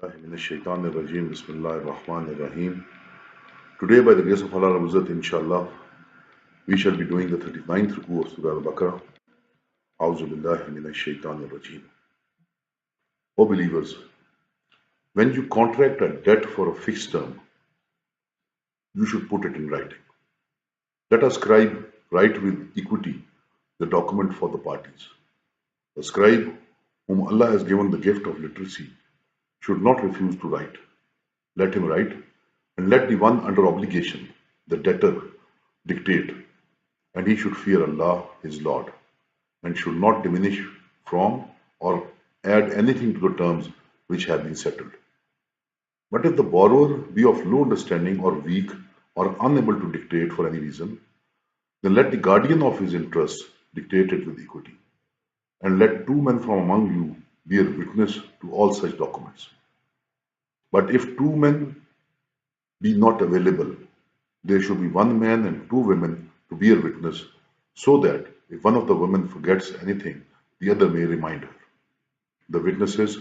Bismillahirrahmanirrahim. Bismillahirrahmanirrahim. Today, by the grace of Allah Rabbul inshallah, we shall be doing the 39th Rukuh of Surah Al Baqara. A'udhu billahi minash shaitanir rajim. O believers, when you contract a debt for a fixed term, you should put it in writing. Let a scribe write with equity the document for the parties. The scribe, whom Allah has given the gift of literacy, should not refuse to write. Let him write, and let the one under obligation, the debtor, dictate, and he should fear Allah, his Lord, and should not diminish from or add anything to the terms which have been settled. But if the borrower be of low understanding or weak or unable to dictate for any reason, then let the guardian of his interests dictate it with equity, and let two men from among you bear witness to all such documents. But if two men be not available, there should be one man and two women to bear witness, so that if one of the women forgets anything, the other may remind her. The witnesses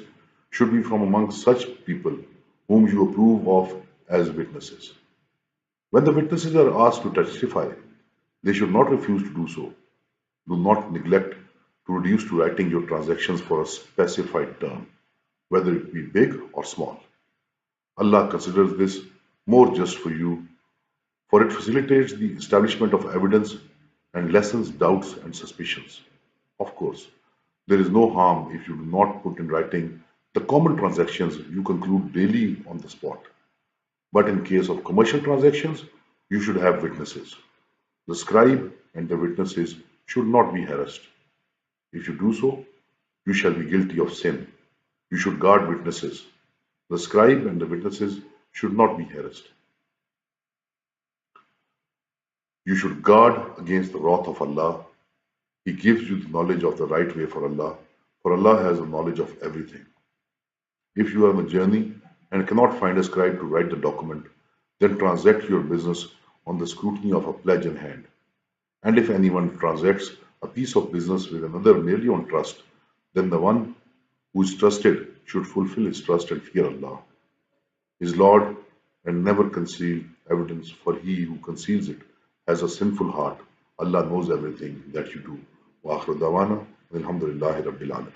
should be from among such people whom you approve of as witnesses. When the witnesses are asked to testify, they should not refuse to do so. Do not neglect to reduce to writing your transactions for a specified term, whether it be big or small. Allah considers this more just for you, for it facilitates the establishment of evidence and lessens doubts and suspicions. Of course, there is no harm if you do not put in writing the common transactions you conclude daily on the spot. But in case of commercial transactions, you should have witnesses. The scribe and the witnesses should not be harassed. If you do so, you shall be guilty of sin. You should guard witnesses. The scribe and the witnesses should not be harassed. You should guard against the wrath of Allah. He gives you the knowledge of the right way for Allah has the knowledge of everything. If you are on a journey and cannot find a scribe to write the document, then transact your business on the scrutiny of a pledge in hand. And if anyone transacts a piece of business with another merely on trust, then the one who is trusted should fulfill his trust and fear Allah, his Lord, and never conceal evidence, for he who conceals it has a sinful heart. Allah knows everything that you do. Wa akhiru dawana, alhamdulillahi rabbil alamin.